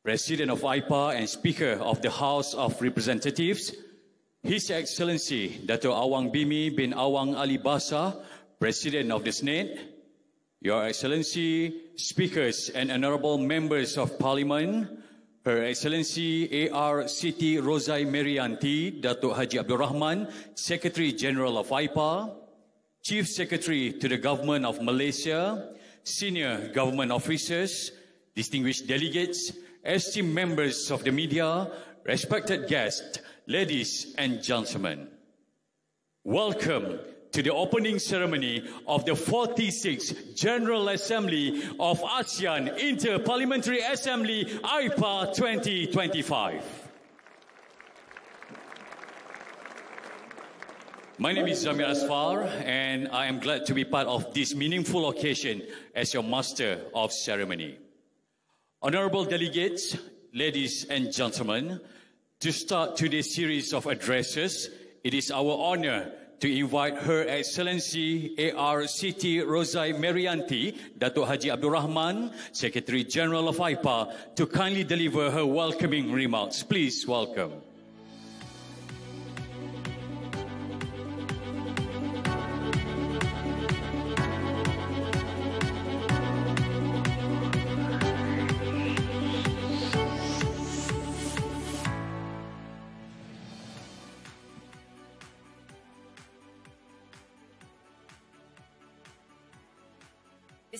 President of AIPA and Speaker of the House of Representatives, His Excellency Datuk Awang Bimi bin Awang Ali Basa, President of the Senate, Your Excellency, Speakers and Honorable Members of Parliament, Her Excellency A.R. Siti Rozai Merianti, Datuk Haji Abdul Rahman, Secretary General of AIPA, Chief Secretary to the Government of Malaysia, Senior Government Officers, distinguished delegates, esteemed members of the media, respected guests, ladies and gentlemen. Welcome to the opening ceremony of the 46th General Assembly of ASEAN Inter-Parliamentary Assembly AIPA 2025. My name is Zamir Asfar and I am glad to be part of this meaningful occasion as your Master of Ceremony. Honorable delegates, ladies and gentlemen, to start today's series of addresses, it is our honor to invite Her Excellency A.R. Siti Rozai Merianti, Datuk Haji Abdul Rahman, Secretary General of AIPA, to kindly deliver her welcoming remarks. Please welcome.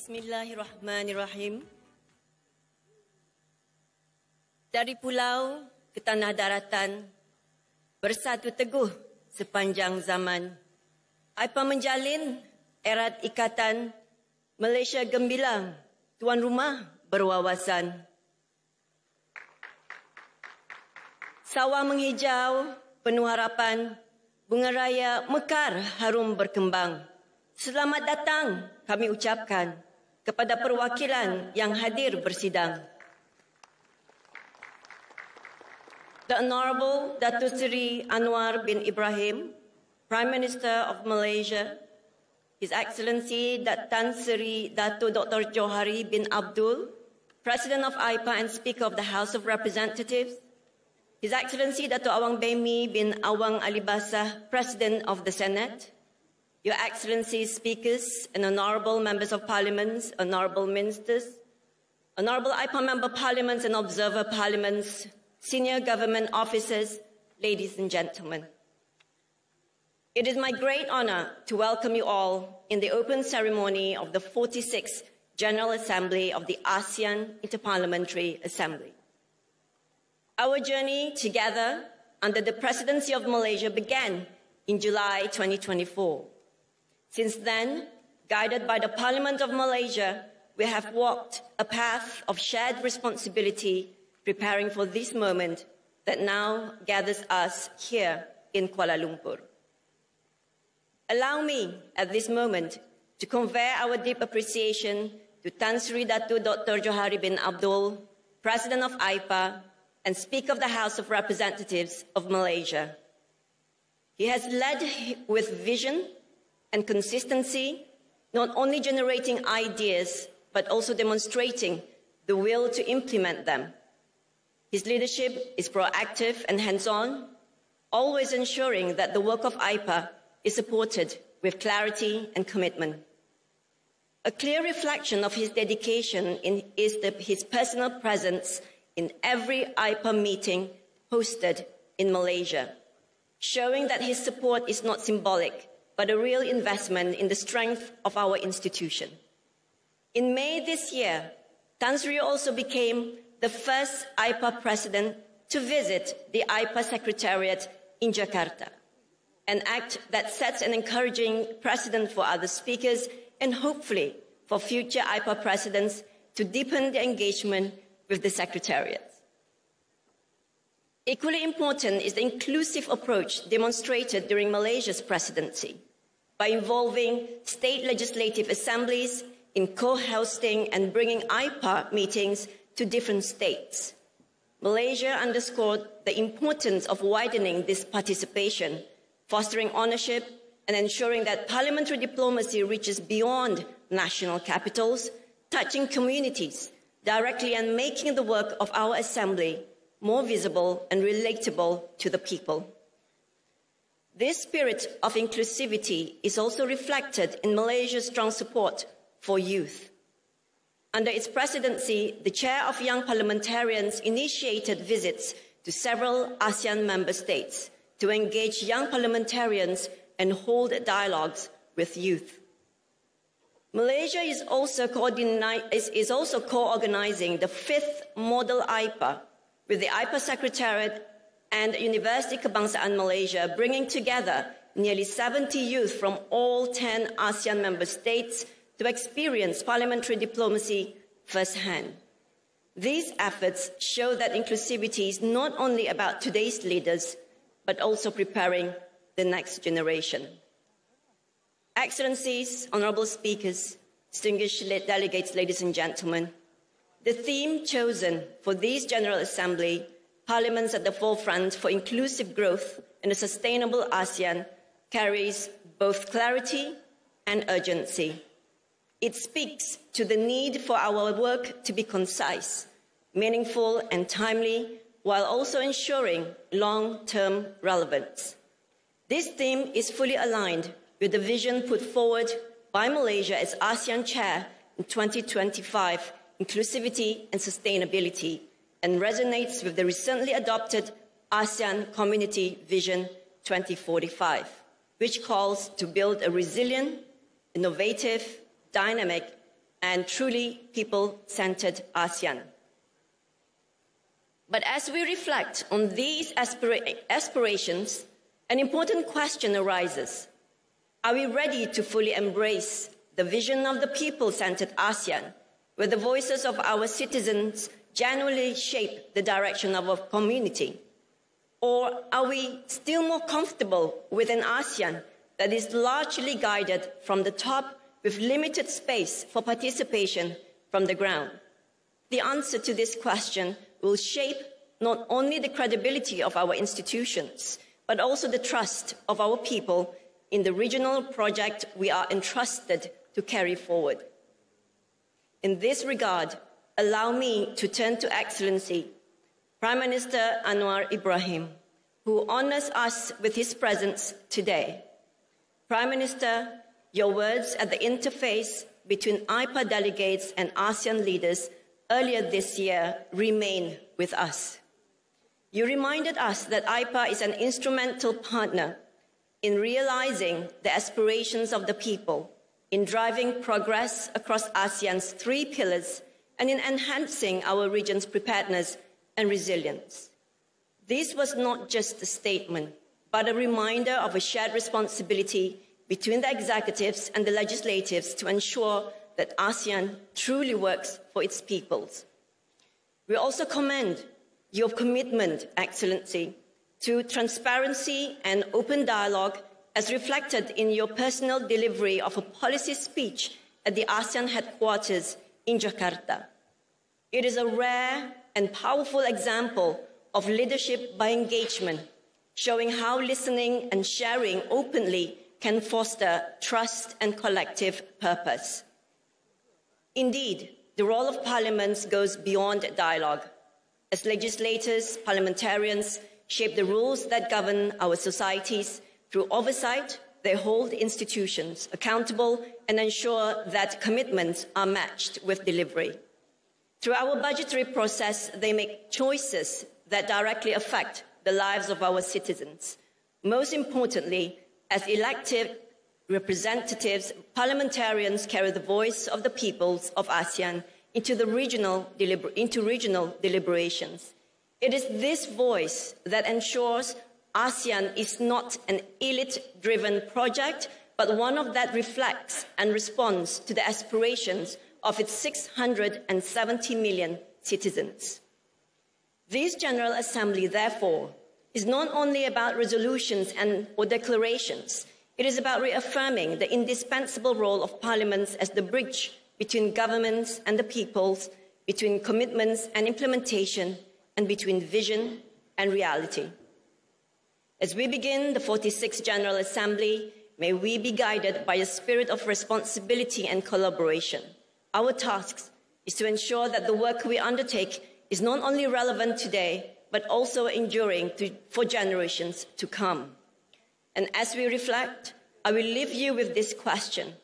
Bismillahirrahmanirrahim. Dari pulau ke tanah daratan, bersatu teguh sepanjang zaman, AIPA menjalin erat ikatan, Malaysia gemilang, tuan rumah berwawasan. Sawah menghijau, penuh harapan, bunga raya mekar harum berkembang. Selamat datang kami ucapkan kepada perwakilan yang hadir bersidang. The Honorable Datuk Seri Anwar bin Ibrahim, Prime Minister of Malaysia, His Excellency Tan Seri Datuk Dr. Johari bin Abdul, President of AIPA and Speaker of the House of Representatives, His Excellency Datuk Awang Bimi bin Awang Ali Basa, President of the Senate, Your Excellencies, Speakers and Honourable Members of Parliament, Honourable Ministers, Honourable AIPA Member Parliaments and Observer Parliaments, Senior Government Officers, ladies and gentlemen. It is my great honour to welcome you all in the open ceremony of the 46th General Assembly of the ASEAN Inter-Parliamentary Assembly. Our journey together under the presidency of Malaysia began in July 2024. Since then, guided by the Parliament of Malaysia, we have walked a path of shared responsibility, preparing for this moment that now gathers us here in Kuala Lumpur. Allow me, at this moment, to convey our deep appreciation to Tan Sri Datuk Dr. Johari bin Abdul, President of AIPA and Speaker of the House of Representatives of Malaysia. He has led with vision and consistency, not only generating ideas, but also demonstrating the will to implement them. His leadership is proactive and hands-on, always ensuring that the work of AIPA is supported with clarity and commitment. A clear reflection of his dedication is his personal presence in every AIPA meeting hosted in Malaysia, showing that his support is not symbolic, but a real investment in the strength of our institution. In May this year, Tan Sri also became the first AIPA president to visit the AIPA Secretariat in Jakarta, an act that sets an encouraging precedent for other speakers and hopefully for future AIPA presidents to deepen the engagement with the Secretariat. Equally important is the inclusive approach demonstrated during Malaysia's presidency, by involving state legislative assemblies in co-hosting and bringing AIPA meetings to different states. Malaysia underscored the importance of widening this participation, fostering ownership and ensuring that parliamentary diplomacy reaches beyond national capitals, touching communities directly and making the work of our Assembly more visible and relatable to the people. This spirit of inclusivity is also reflected in Malaysia's strong support for youth. Under its presidency, the chair of Young Parliamentarians initiated visits to several ASEAN member states to engage young parliamentarians and hold dialogues with youth. Malaysia is also co-organizing the 5th Model AIPA with the AIPA Secretariat and University Kebangsaan Malaysia, bringing together nearly 70 youth from all 10 ASEAN member states to experience parliamentary diplomacy firsthand. These efforts show that inclusivity is not only about today's leaders, but also preparing the next generation. Excellencies, honourable speakers, distinguished delegates, ladies and gentlemen, the theme chosen for this General Assembly, Parliaments at the Forefront for Inclusive Growth and a Sustainable ASEAN, carries both clarity and urgency. It speaks to the need for our work to be concise, meaningful and timely, while also ensuring long-term relevance. This theme is fully aligned with the vision put forward by Malaysia as ASEAN Chair in 2025, Inclusivity and Sustainability, and resonates with the recently adopted ASEAN Community Vision 2045, which calls to build a resilient, innovative, dynamic, and truly people-centered ASEAN. But as we reflect on these aspirations, an important question arises. Are we ready to fully embrace the vision of the people-centered ASEAN, where the voices of our citizens genuinely shape the direction of our community? Or are we still more comfortable with an ASEAN that is largely guided from the top with limited space for participation from the ground? The answer to this question will shape not only the credibility of our institutions, but also the trust of our people in the regional project we are entrusted to carry forward. In this regard, allow me to turn to Excellency Prime Minister Anwar Ibrahim, who honours us with his presence today. Prime Minister, your words at the interface between AIPA delegates and ASEAN leaders earlier this year remain with us. You reminded us that AIPA is an instrumental partner in realising the aspirations of the people, in driving progress across ASEAN's 3 pillars, and in enhancing our region's preparedness and resilience. This was not just a statement, but a reminder of a shared responsibility between the executives and the legislatives to ensure that ASEAN truly works for its peoples. We also commend your commitment, Excellency, to transparency and open dialogue as reflected in your personal delivery of a policy speech at the ASEAN headquarters in Jakarta. It is a rare and powerful example of leadership by engagement, showing how listening and sharing openly can foster trust and collective purpose. Indeed, the role of parliaments goes beyond dialogue. As legislators, parliamentarians shape the rules that govern our societies. Through oversight, they hold institutions accountable and ensure that commitments are matched with delivery. Through our budgetary process, they make choices that directly affect the lives of our citizens. Most importantly, as elected representatives, parliamentarians carry the voice of the peoples of ASEAN into regional deliberations. It is this voice that ensures ASEAN is not an elite-driven project, but one that reflects and responds to the aspirations of its 670 million citizens. This General Assembly, therefore, is not only about resolutions or declarations. It is about reaffirming the indispensable role of parliaments as the bridge between governments and the peoples, between commitments and implementation, and between vision and reality. As we begin the 46th General Assembly, may we be guided by a spirit of responsibility and collaboration. Our task is to ensure that the work we undertake is not only relevant today, but also enduring for generations to come. And as we reflect, I will leave you with this question.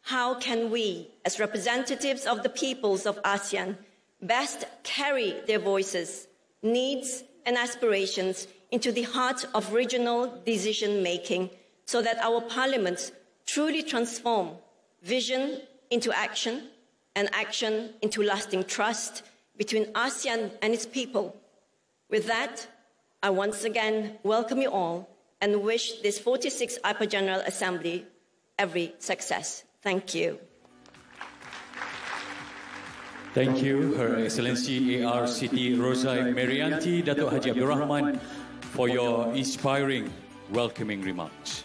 How can we, as representatives of the peoples of ASEAN, best carry their voices, needs, and aspirations into the heart of regional decision-making so that our parliaments truly transform vision into action and action into lasting trust between ASEAN and its people? With that, I once again welcome you all and wish this 46th AIPA General Assembly every success. Thank you. Thank you, Her Excellency AR Siti Rozai Merianti Datuk Haji Abdul Rahman, for your inspiring welcoming remarks.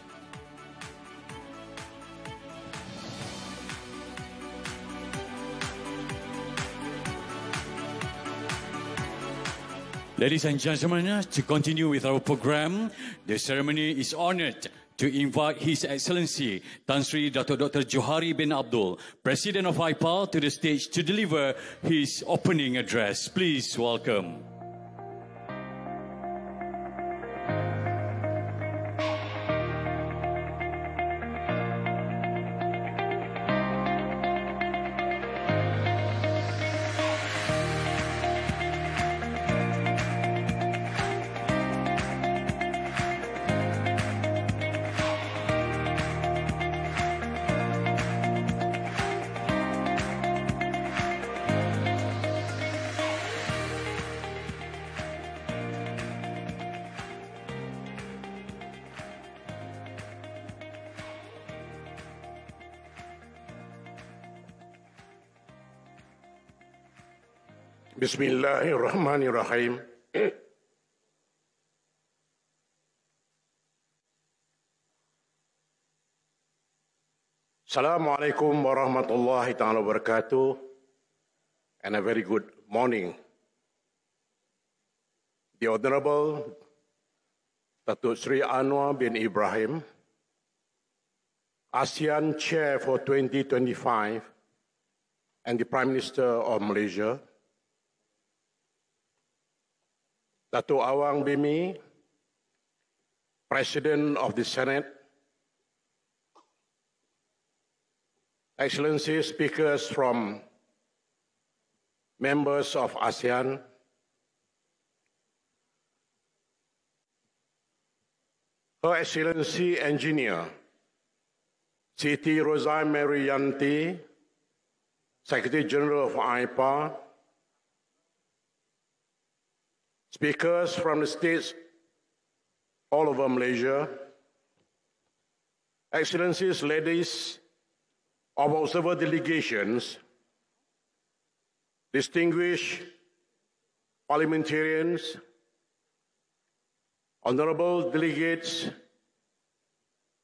Ladies and gentlemen, to continue with our program, the ceremony is honoured to invite His Excellency Tan Sri Datuk Dr. Johari bin Abdul, President of AIPA, to the stage to deliver his opening address. Please welcome. Bismillahirrahmanirrahim. Assalamualaikum warahmatullahi ta'ala wabarakatuh, and a very good morning. The Honorable Datuk Seri Anwar bin Ibrahim, ASEAN Chair for 2025 and the Prime Minister of Malaysia, Datuk Awang Bimi, President of the Senate, Excellencies, speakers from members of ASEAN, Her Excellency Engineer Siti Rozai Merianti, Secretary General of AIPA, speakers from the states all over Malaysia, Excellencies, ladies of observer delegations, distinguished parliamentarians, honorable delegates,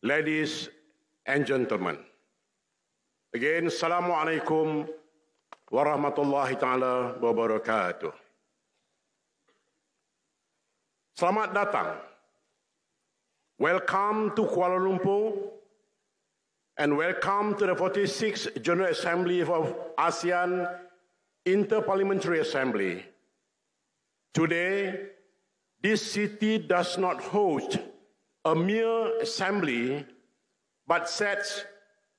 ladies and gentlemen. Again, Assalamualaikum warahmatullahi ta'ala wabarakatuh. Selamat datang. Welcome to Kuala Lumpur and welcome to the 46th General Assembly of ASEAN Inter-Parliamentary Assembly. Today, this city does not host a mere assembly, but sets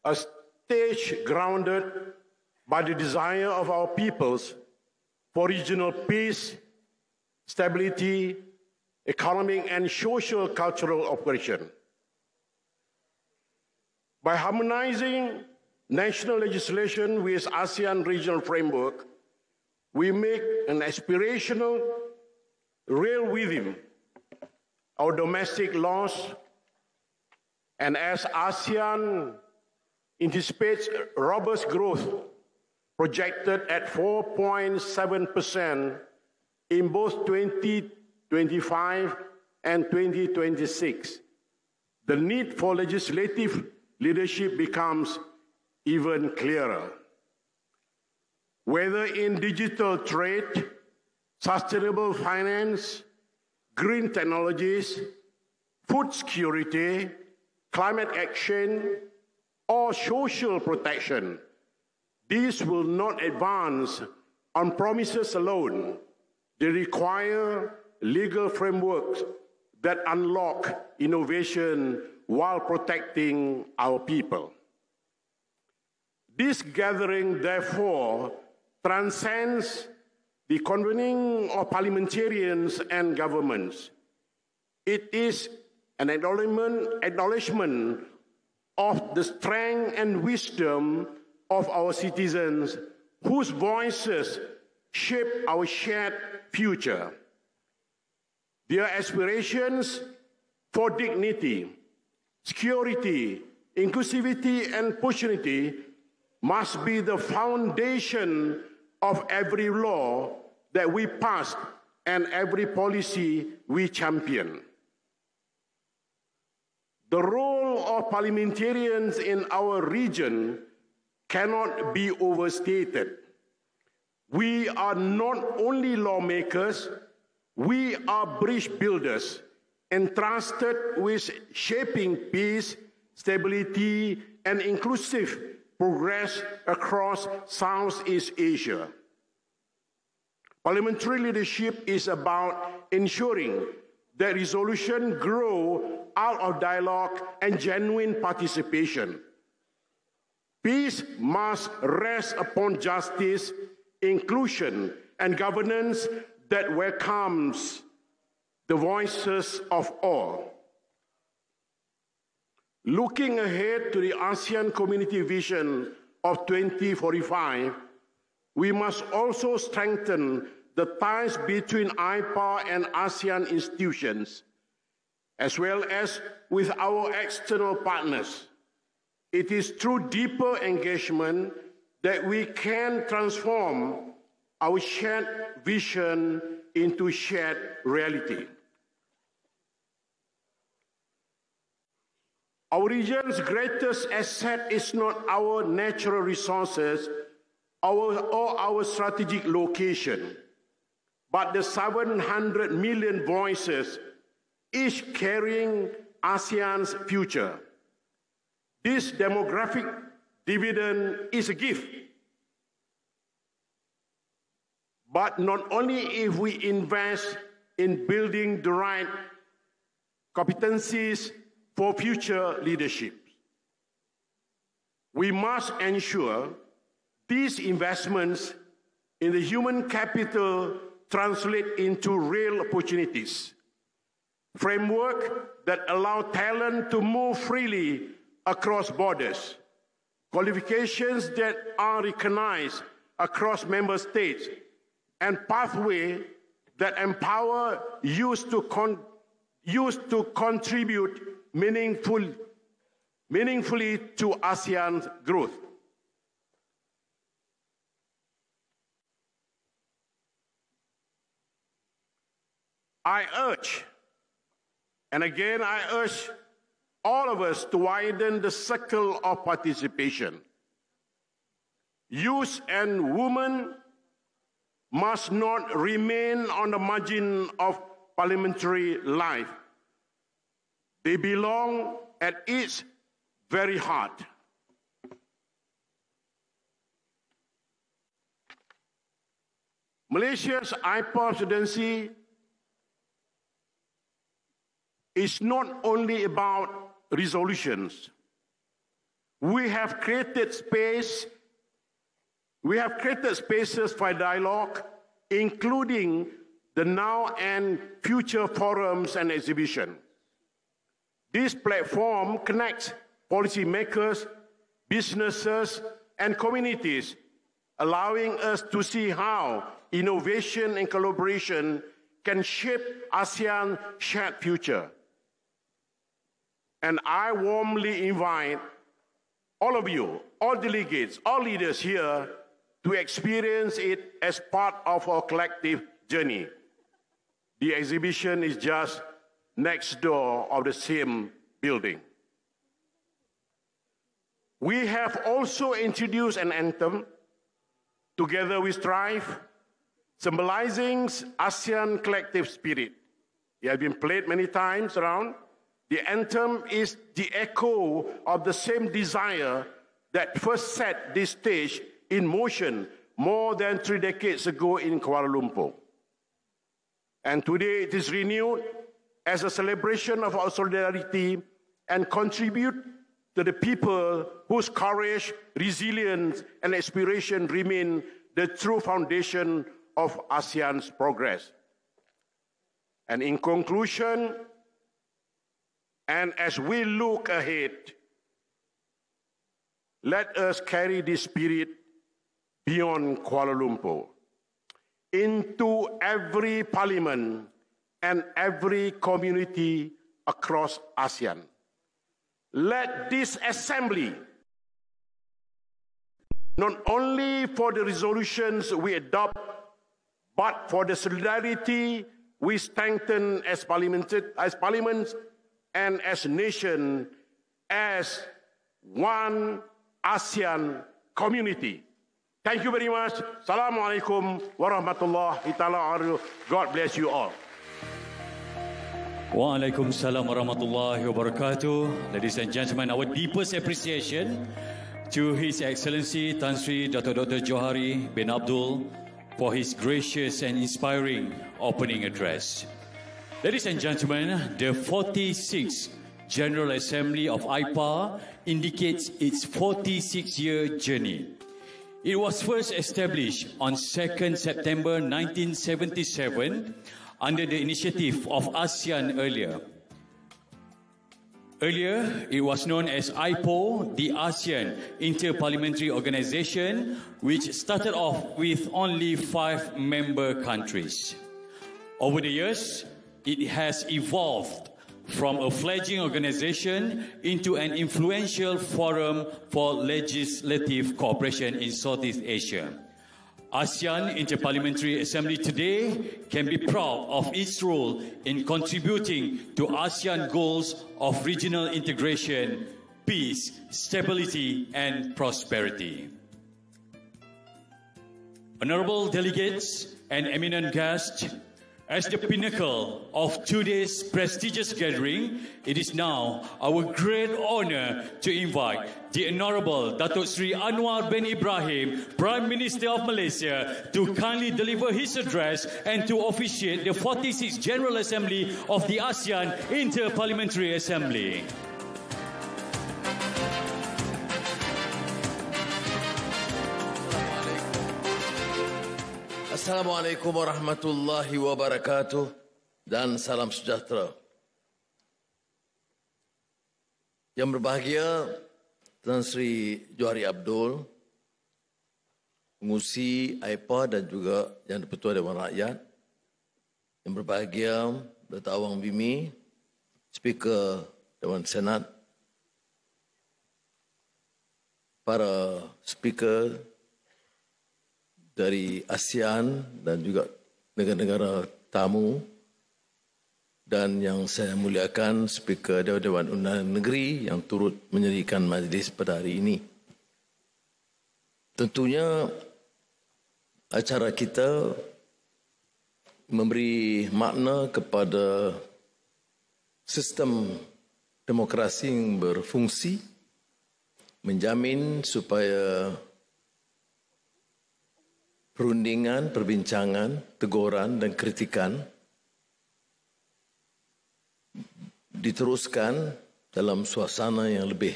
a stage grounded by the desire of our peoples for regional peace, stability, economic and social cultural operation. By harmonizing national legislation with ASEAN regional framework, we make an aspirational real within our domestic laws, and as ASEAN anticipates robust growth projected at 4.7% in both 2025 and 2026, the need for legislative leadership becomes even clearer. Whether in digital trade, sustainable finance, green technologies, food security, climate action, or social protection, These will not advance on promises alone. They require legal frameworks that unlock innovation while protecting our people. This gathering, therefore, transcends the convening of parliamentarians and governments. It is an acknowledgement of the strength and wisdom of our citizens whose voices shape our shared future. Their aspirations for dignity, security, inclusivity, and opportunity must be the foundation of every law that we pass and every policy we champion. The role of parliamentarians in our region cannot be overstated. We are not only lawmakers, we are bridge builders entrusted with shaping peace, stability, and inclusive progress across Southeast Asia. Parliamentary leadership is about ensuring that resolutions grow out of dialogue and genuine participation. Peace must rest upon justice, inclusion, and governance that welcomes the voices of all. Looking ahead to the ASEAN Community Vision of 2045, we must also strengthen the ties between AIPA and ASEAN institutions, as well as with our external partners. It is through deeper engagement that we can transform our shared vision into shared reality. Our region's greatest asset is not our natural resources or our strategic location, but the 700 million voices, each carrying ASEAN's future. This demographic dividend is a gift. But not only if we invest in building the right competencies for future leadership, we must ensure these investments in the human capital translate into real opportunities. Framework that allow talent to move freely across borders. Qualifications that are recognized across member states, and pathways that empower youth to contribute meaningfully to ASEAN's growth. I urge, and again I urge all of us to widen the circle of participation. Youth and women must not remain on the margin of parliamentary life. They belong at its very heart. Malaysia's AIPA presidency is not only about resolutions. We have created spaces for dialogue, including the now and future forums and exhibitions. This platform connects policymakers, businesses, and communities, allowing us to see how innovation and collaboration can shape ASEAN's shared future. And I warmly invite all of you, all delegates, all leaders here to experience it as part of our collective journey. The exhibition is just next door of the same building. We have also introduced an anthem, Together We Strive, symbolizing ASEAN collective spirit. It has been played many times around. The anthem is the echo of the same desire that first set this stage in motion more than 3 decades ago in Kuala Lumpur. And today it is renewed as a celebration of our solidarity and contribute to the people whose courage, resilience, and aspiration remain the true foundation of ASEAN's progress. And in conclusion, and as we look ahead, let us carry this spirit beyond Kuala Lumpur into every parliament and every community across ASEAN. Let this assembly, not only for the resolutions we adopt, but for the solidarity we strengthen as parliaments and as a nation, as one ASEAN community. Thank you very much. Assalamualaikum warahmatullahi taala. God bless you all. Waalaikumsalam warahmatullahi wabarakatuh. Ladies and gentlemen, our deepest appreciation to His Excellency Tan Sri Datuk Dr. Johari bin Abdul for his gracious and inspiring opening address. Ladies and gentlemen, the 46th General Assembly of AIPA indicates its 46-year journey. It was first established on 2nd September 1977 under the initiative of ASEAN earlier. Earlier, it was known as AIPO, the ASEAN Inter-Parliamentary Organization, which started off with only 5 member countries. Over the years, it has evolved from a fledgling organization into an influential forum for legislative cooperation in Southeast Asia. ASEAN Inter-Parliamentary Assembly today can be proud of its role in contributing to ASEAN goals of regional integration, peace, stability, and prosperity. Honorable delegates and eminent guests, as the pinnacle of today's prestigious gathering, it is now our great honor to invite the Honorable Datuk Seri Anwar bin Ibrahim, Prime Minister of Malaysia, to kindly deliver his address and to officiate the 46th General Assembly of the ASEAN Inter-Parliamentary Assembly. Assalamualaikum warahmatullahi wabarakatuh dan salam sejahtera. Yang berbahagia Tan Sri Johari Abdul, pengurusi AIPA dan juga Yang di-Pertua Dewan Rakyat. Yang berbahagia Datuk Awang Bimi, Speaker Dewan Senat, para speaker dari ASEAN dan juga negara-negara tamu, dan yang saya muliakan Speaker Dewan Undangan Negeri yang turut menyerikan majlis pada hari ini. Tentunya acara kita memberi makna kepada sistem demokrasi yang berfungsi, menjamin supaya perundingan, perbincangan, teguran dan kritikan diteruskan dalam suasana yang lebih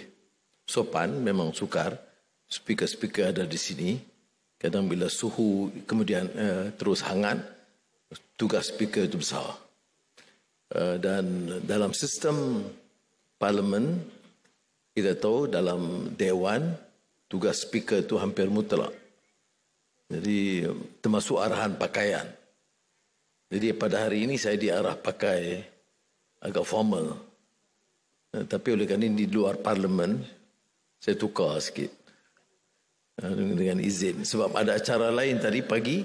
sopan. Memang sukar, speaker-speaker ada di sini. Kadang bila suhu kemudian terus hangat, tugas speaker itu besar. Dan dalam sistem parlimen, kita tahu dalam dewan, tugas speaker itu hampir mutlak. Jadi termasuk arahan pakaian. Jadi pada hari ini saya diarah pakai agak formal. Tapi oleh kerana ini di luar parlimen, saya tukar sikit dengan izin. Sebab ada acara lain tadi pagi,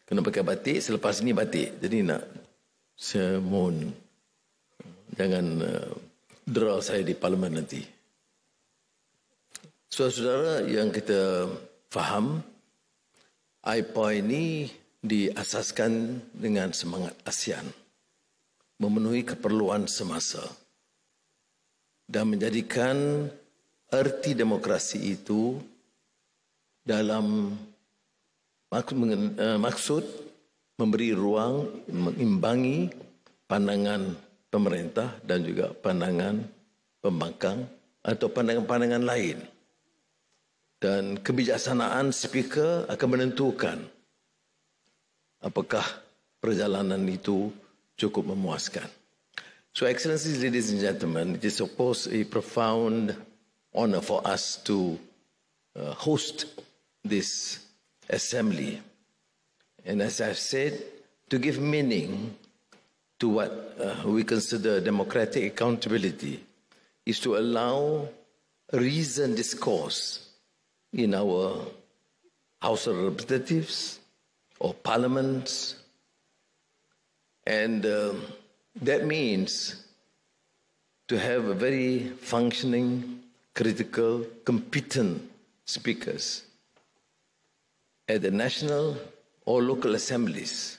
kena pakai batik, selepas ini batik. Jadi nak saya mohon jangan draw saya di parlimen nanti. Saudara-saudara yang kita faham, AIPA ini diasaskan dengan semangat ASEAN, memenuhi keperluan semasa dan menjadikan erti demokrasi itu dalam maksud memberi ruang mengimbangi pandangan pemerintah dan juga pandangan pembangkang atau pandangan-pandangan lain. Dan kebijaksanaan speaker akan menentukan apakah perjalanan itu cukup memuaskan. So, Excellencies, ladies and gentlemen, it is of course a profound honor for us to host this assembly. And as I've said, to give meaning to what we consider democratic accountability is to allow reasoned discourse in our House of Representatives or parliaments. And that means to have a very functioning, critical, competent speakers at the national or local assemblies.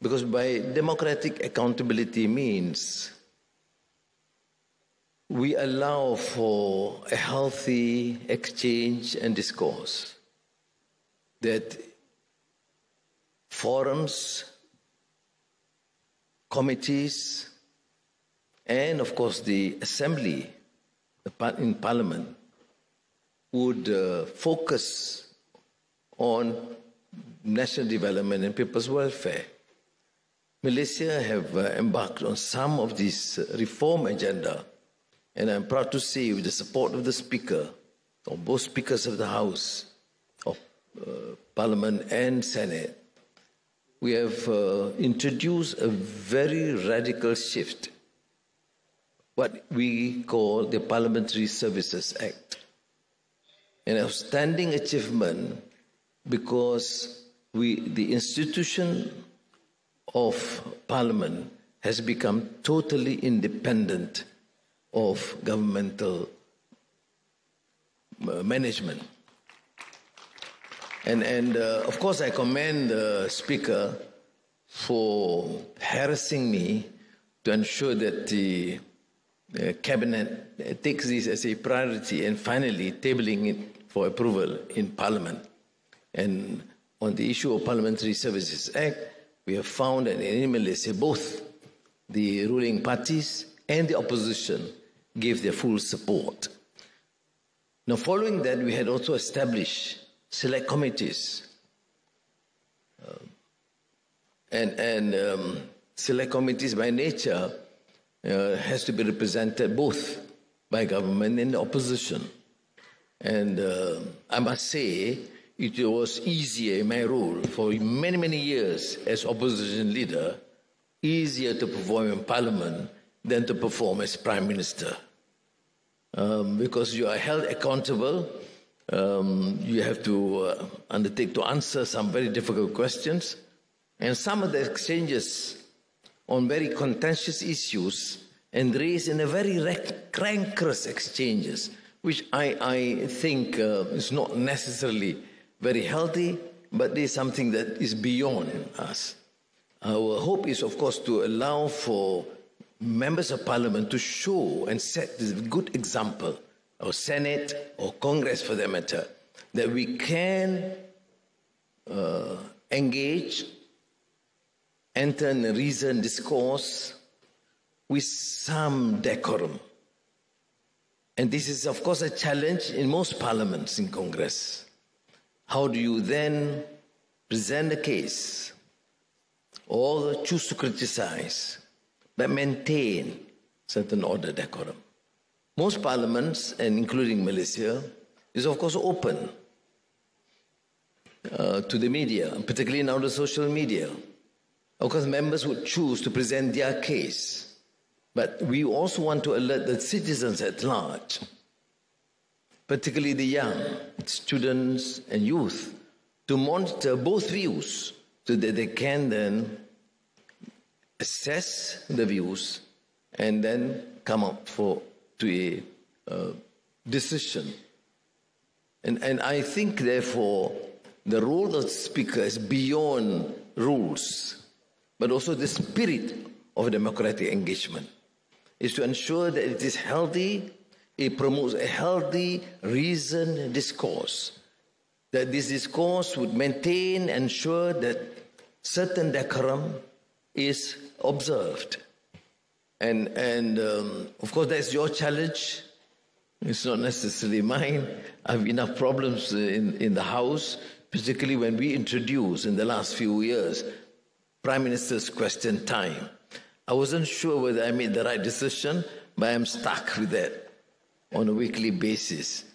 Because by democratic accountability means we allow for a healthy exchange and discourse, that forums, committees, and of course the assembly in parliament would focus on national development and people's welfare. Malaysia have embarked on some of this reform agenda, and I'm proud to say, with the support of the Speaker, or both Speakers of the House of Parliament and Senate, we have introduced a very radical shift, what we call the Parliamentary Services Act. An outstanding achievement because the institution of Parliament has become totally independent of governmental management. And of course, I commend the Speaker for harassing me to ensure that the Cabinet takes this as a priority and finally tabling it for approval in Parliament. And on the issue of Parliamentary Services Act, we have found that in Malaysia, both the ruling parties and the opposition gave their full support. Now, following that, we had also established select committees. Select committees by nature has to be represented both by government and the opposition. And I must say, it was easier in my role for many, many years as opposition leader, easier to perform in Parliament than to perform as Prime Minister. Because you are held accountable, you have to undertake to answer some very difficult questions, and some of the exchanges on very contentious issues and raised in a very rancorous exchanges, which I think is not necessarily very healthy, but is something that is beyond us. Our hope is, of course, to allow for members of Parliament to show and set this good example, or Senate or Congress for that matter, that we can engage, enter in a reasoned discourse with some decorum. And this is, of course, a challenge in most parliaments in Congress. How do you then present a case or choose to criticize but maintain certain order, decorum? Most parliaments, and including Malaysia, is of course open to the media, particularly now the social media. Of course, members would choose to present their case, but we also want to alert the citizens at large, particularly the young, students and youth, to monitor both views so that they can then assess the views and then come up to a decision. And I think, therefore, the role of the Speaker is beyond rules, but also the spirit of democratic engagement, is to ensure that it is healthy, it promotes a healthy, reasoned discourse, that this discourse would maintain and ensure that certain decorum is observed. And of course, that's your challenge. It's not necessarily mine. I have enough problems in the House, particularly when we introduced in the last few years Prime Minister's question time. I wasn't sure whether I made the right decision, but I'm stuck with that on a weekly basis.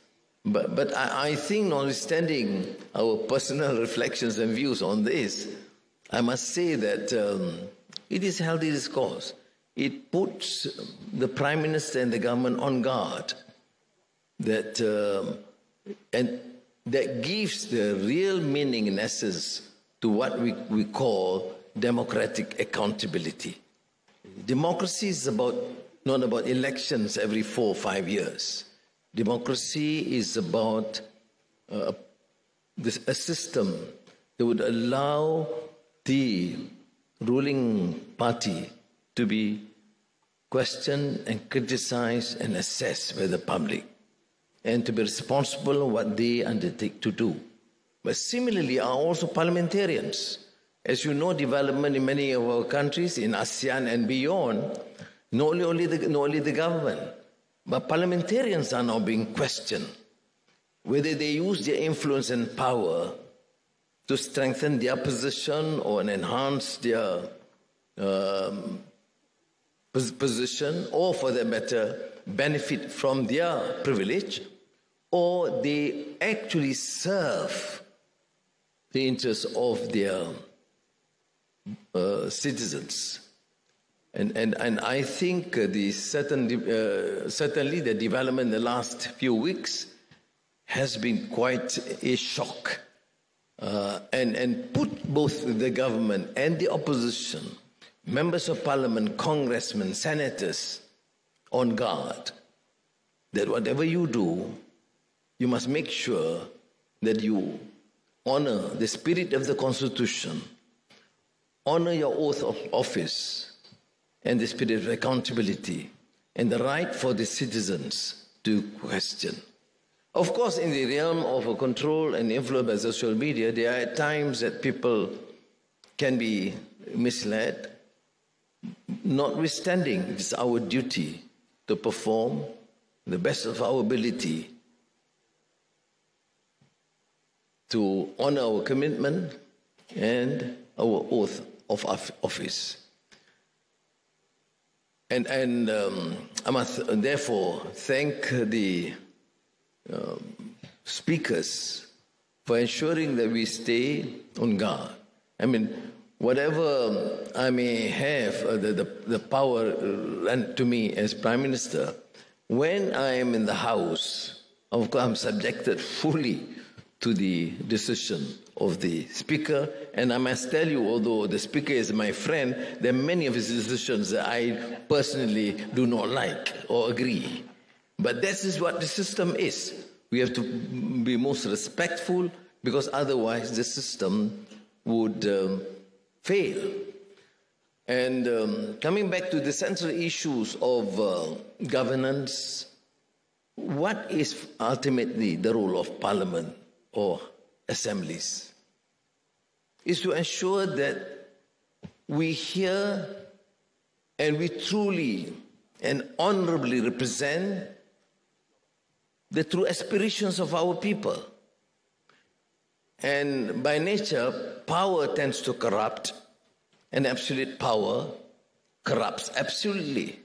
But I think, notwithstanding our personal reflections and views on this, I must say that it is healthy discourse. It puts the Prime Minister and the government on guard, and that gives the real meaning, in essence, to what we call democratic accountability. Democracy is not about elections every 4 or 5 years. Democracy is about a system that would allow the ruling party to be questioned and criticized and assessed by the public, and to be responsible for what they undertake to do. But similarly are also parliamentarians. As you know, development in many of our countries, in ASEAN and beyond, not only the government, but parliamentarians are now being questioned, whether they use their influence and power to strengthen their position or enhance their position, or for that matter, benefit from their privilege, or they actually serve the interests of their citizens. And I think certainly the development in the last few weeks has been quite a shock, and put both the government and the opposition, members of parliament, congressmen, senators, on guard that whatever you do, you must make sure that you honor the spirit of the Constitution, honor your oath of office, and the spirit of accountability, and the right for the citizens to question. Of course, in the realm of control and influence by social media, there are times that people can be misled. Notwithstanding, it is our duty to perform the best of our ability to honor our commitment and our oath of office. And I must therefore thank the speakers for ensuring that we stay on guard. I mean, whatever I may have the power lent to me as Prime Minister, when I am in the House, of course, I'm subjected fully to the decision of the Speaker. And I must tell you, although the Speaker is my friend, there are many of his decisions that I personally do not like or agree. But this is what the system is. We have to be most respectful, because otherwise the system would fail. And coming back to the central issues of governance, what is ultimately the role of Parliament or assemblies? Is to ensure that we hear and we truly and honorably represent the true aspirations of our people. And by nature, power tends to corrupt, and absolute power corrupts absolutely,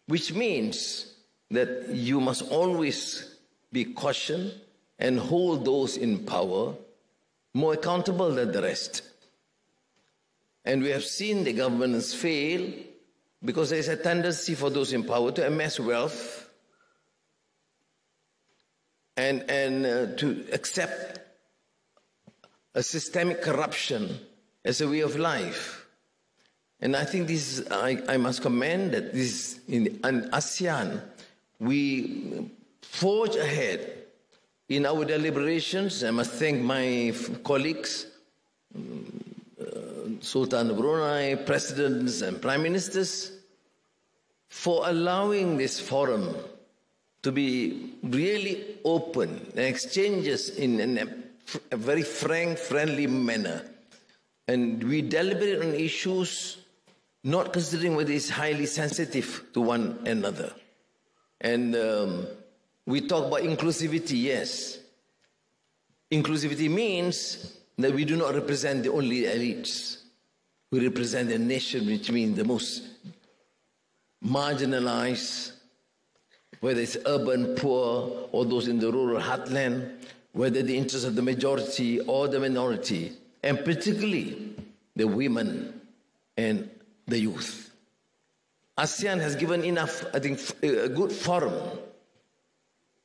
which means that you must always be cautious and hold those in power more accountable than the rest. And we have seen the governments fail because there is a tendency for those in power to amass wealth and to accept a systemic corruption as a way of life. And I think this is, I must commend that this in ASEAN, we forge ahead in our deliberations. I must thank my colleagues, Sultan of Brunei, presidents and prime ministers, for allowing this forum to be really open, and exchanges in a very frank, friendly manner. And we deliberate on issues not considering whether it's highly sensitive to one another. And we talk about inclusivity, yes. Inclusivity means that we do not represent the only elites. We represent a nation, which means the most marginalized, whether it's urban poor or those in the rural heartland, whether the interests of the majority or the minority, and particularly the women and the youth. ASEAN has given enough, I think, a good forum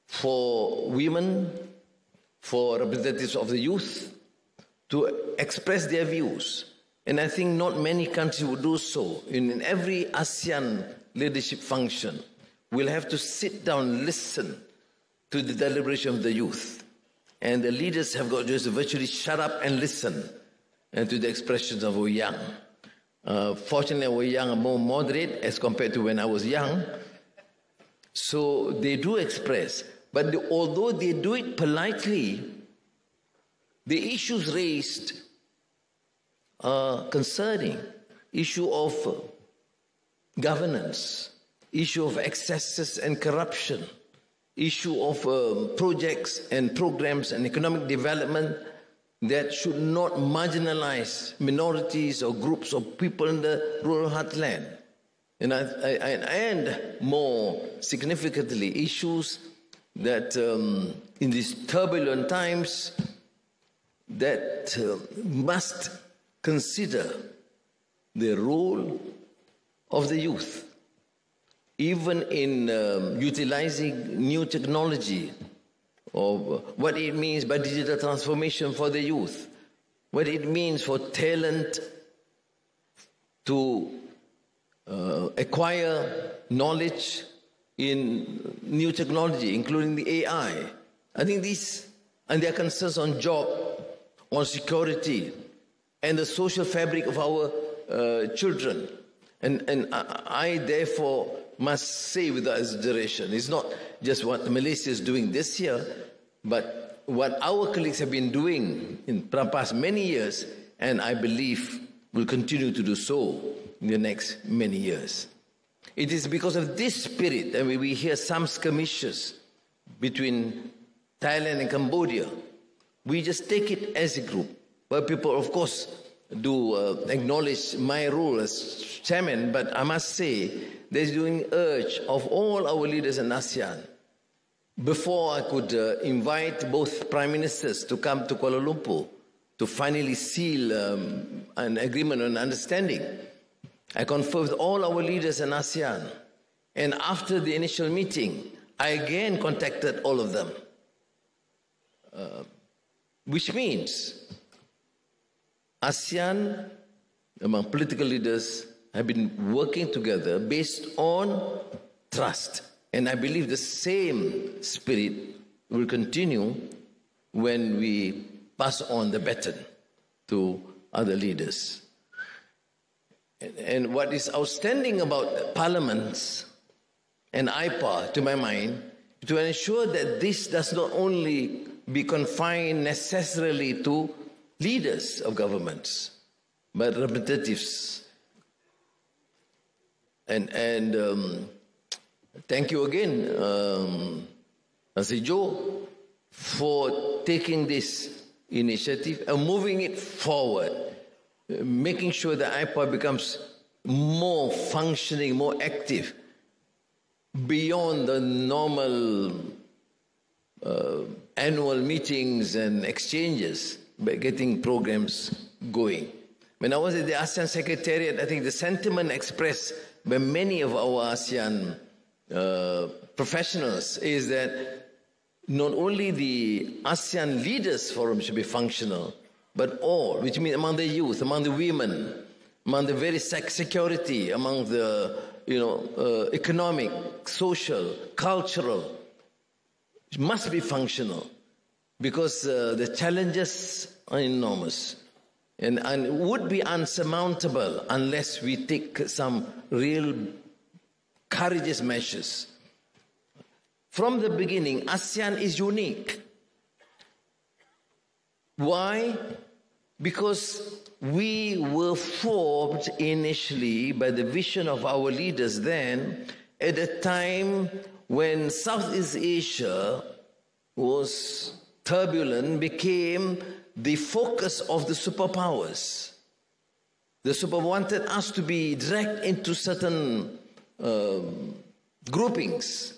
for women, for representatives of the youth to express their views. And I think not many countries would do so. In every ASEAN leadership function, we'll have to sit down and listen to the deliberation of the youth. And the leaders have got to just virtually shut up and listen and to the expressions of our young. Fortunately, our young are more moderate as compared to when I was young. So they do express. But although they do it politely, the issues raised are concerning. Issue of governance, issue of excesses and corruption, issue of projects and programs and economic development that should not marginalize minorities or groups of people in the rural heartland. And more significantly, issues that in these turbulent times that must consider the role of the youth, even in utilizing new technology, of what it means by digital transformation for the youth, what it means for talent to acquire knowledge in new technology, including the AI. I think these, and their concerns on job, on security, and the social fabric of our children. And I therefore must say without exaggeration, it's not just what Malaysia is doing this year, but what our colleagues have been doing in past many years, and I believe will continue to do so in the next many years. It is because of this spirit that we hear some skirmishes between Thailand and Cambodia. We just take it as a group, where people, of course, do acknowledge my role as chairman, but I must say there's an urge of all our leaders in ASEAN. Before I could invite both prime ministers to come to Kuala Lumpur to finally seal an agreement on understanding, I conferred with all our leaders in ASEAN. And after the initial meeting, I again contacted all of them, which means ASEAN, among political leaders, have been working together based on trust. And I believe the same spirit will continue when we pass on the baton to other leaders. And what is outstanding about parliaments and AIPA, to my mind, to ensure that this does not only be confined necessarily to leaders of governments, but representatives. And thank you again, Joe, for taking this initiative and moving it forward, making sure that AIPA becomes more functioning, more active, beyond the normal annual meetings and exchanges, but getting programs going. When I was at the ASEAN Secretariat, I think the sentiment expressed by many of our ASEAN professionals is that not only the ASEAN Leaders Forum should be functional, but all, which means among the youth, among the women, among the very security, among the economic, social, cultural, it must be functional, because the challenges are enormous and would be unsurmountable unless we take some real courageous measures. From the beginning, ASEAN is unique. Why? Because we were formed initially by the vision of our leaders then, at a time when Southeast Asia was turbulent, became the focus of the superpowers. The superpowers wanted us to be dragged into certain groupings.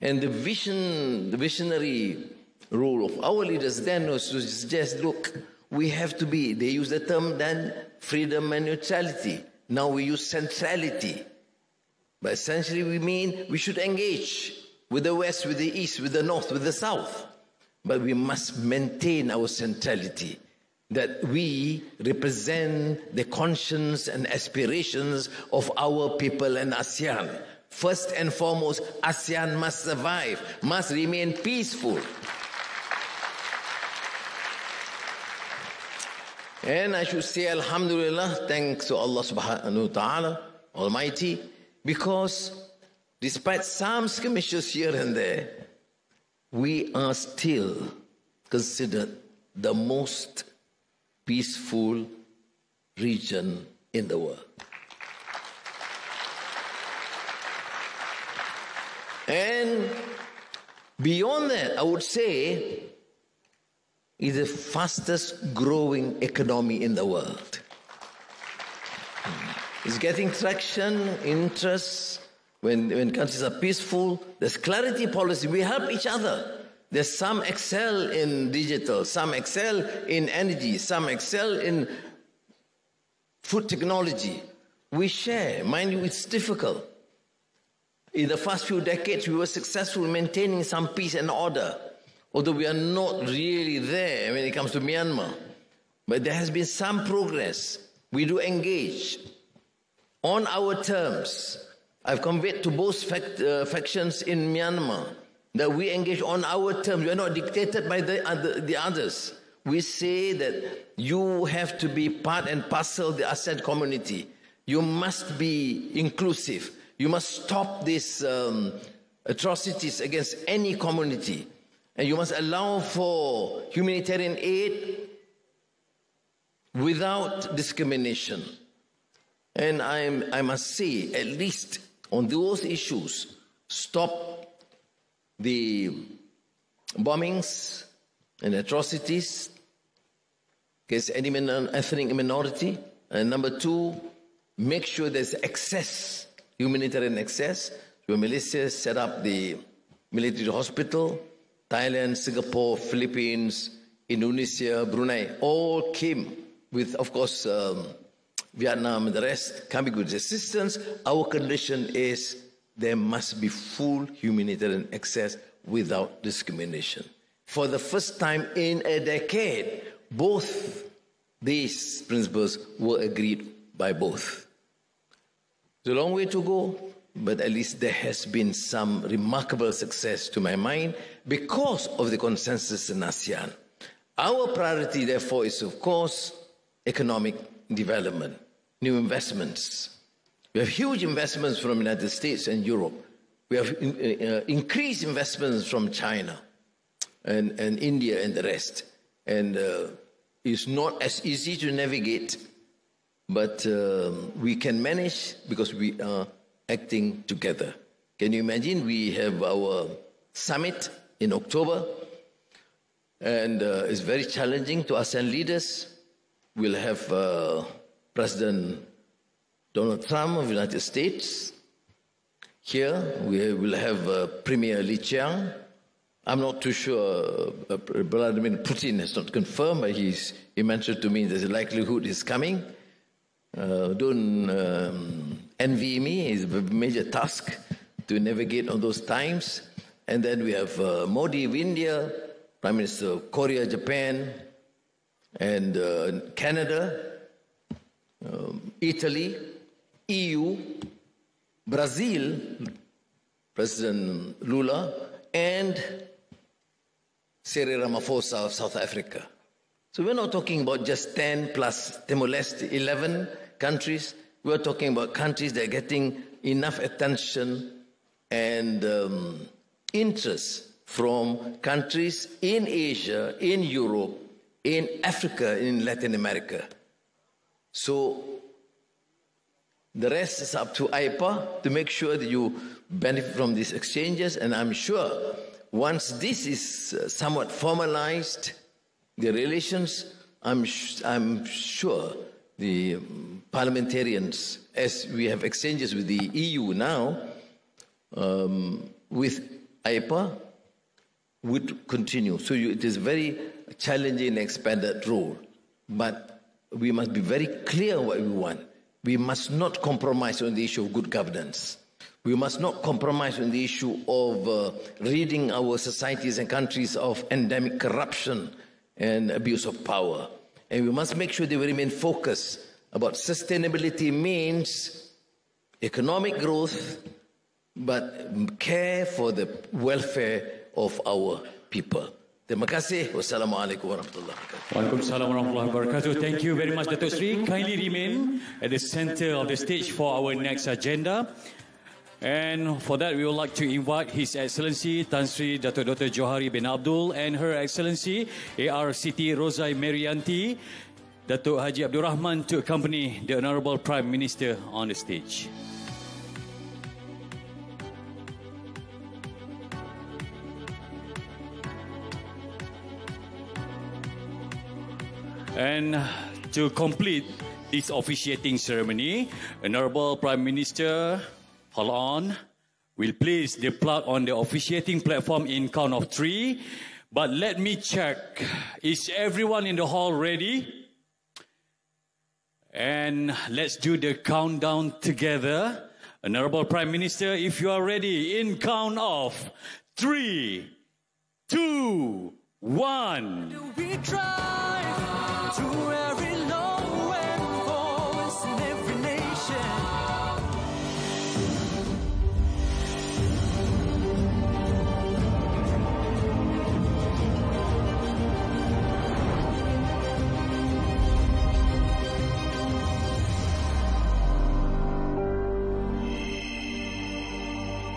And the visionary role of our leaders then was to suggest, look, we have to be, they use the term then, freedom and neutrality. Now we use centrality. But essentially we mean we should engage with the West, with the East, with the North, with the South. But we must maintain our centrality, that we represent the conscience and aspirations of our people and ASEAN. First and foremost, ASEAN must survive, must remain peaceful. And I should say, Alhamdulillah, thanks to Allah subhanahu wa ta'ala, Almighty, because despite some skirmishes here and there, we are still considered the most peaceful region in the world. And beyond that, I would say, is the fastest growing economy in the world. It's getting traction, interest. When countries are peaceful, there's clarity policy. We help each other. There's some excel in digital, some excel in energy, some excel in food technology. We share. Mind you, it's difficult. In the first few decades, we were successful in maintaining some peace and order, although we are not really there when it comes to Myanmar. But there has been some progress. We do engage on our terms. I've conveyed to both factions in Myanmar that we engage on our terms. We are not dictated by the others. We say that you have to be part and parcel of the ASEAN community. You must be inclusive. You must stop these atrocities against any community. And you must allow for humanitarian aid without discrimination. And I must say, at least on those issues, stop the bombings and atrocities against any ethnic minority. And number two, make sure there's access, humanitarian access. So Malaysia set up the military hospital. Thailand, Singapore, Philippines, Indonesia, Brunei, all came with, of course, Vietnam and the rest coming with assistance. Our condition is there must be full humanitarian access without discrimination. For the first time in a decade, both these principles were agreed by both. It's a long way to go, but at least there has been some remarkable success to my mind because of the consensus in ASEAN. Our priority, therefore, is, of course, economic development, new investments. We have huge investments from the United States and Europe. We have increased investments from China and India and the rest. And it's not as easy to navigate, but we can manage because we are acting together. Can you imagine? We have our summit in October, and it's very challenging to ASEAN leaders. We'll have President Donald Trump of the United States here. We will have Premier Li Qiang. I'm not too sure. Vladimir Putin has not confirmed, but he mentioned to me there's a likelihood he's coming. Don't envy me. It's a major task to navigate on those times. And then we have Modi of India, Prime Minister of Korea, Japan, and Canada, Italy, EU, Brazil, President Lula, and Seri Ramaphosa of South Africa. So we're not talking about just 10 plus Timor-Leste, 11 countries. We're talking about countries that are getting enough attention and interest from countries in Asia, in Europe, in Africa, in Latin America. So the rest is up to AIPA to make sure that you benefit from these exchanges, and I'm sure once this is somewhat formalized, the relations, I'm sure the parliamentarians, as we have exchanges with the EU now, with AIPA, would continue. So it is very challenging and expanded role, but we must be very clear what we want. We must not compromise on the issue of good governance. We must not compromise on the issue of ridding our societies and countries of endemic corruption and abuse of power. And we must make sure that we remain focused about sustainability means economic growth, but care for the welfare of our people. Terima kasih. Wassalamualaikum warahmatullahi wabarakatuh. Waalaikumsalam warahmatullahi wabarakatuh. Thank you very much, Datuk Seri. Kindly remain at the center of the stage for our next agenda. And for that, we would like to invite His Excellency Tan Sri Datuk Dr. Johari bin Abdul and Her Excellency AR Siti Rozai Merianti, Datuk Haji Abdul Rahman, to accompany the Honourable Prime Minister on the stage. And to complete this officiating ceremony, Honourable Prime Minister, hold on, will place the plug on the officiating platform in count of 3. But let me check, is everyone in the hall ready? And let's do the countdown together. Honourable Prime Minister, if you are ready, in count of 3, 2, 1. Do we try?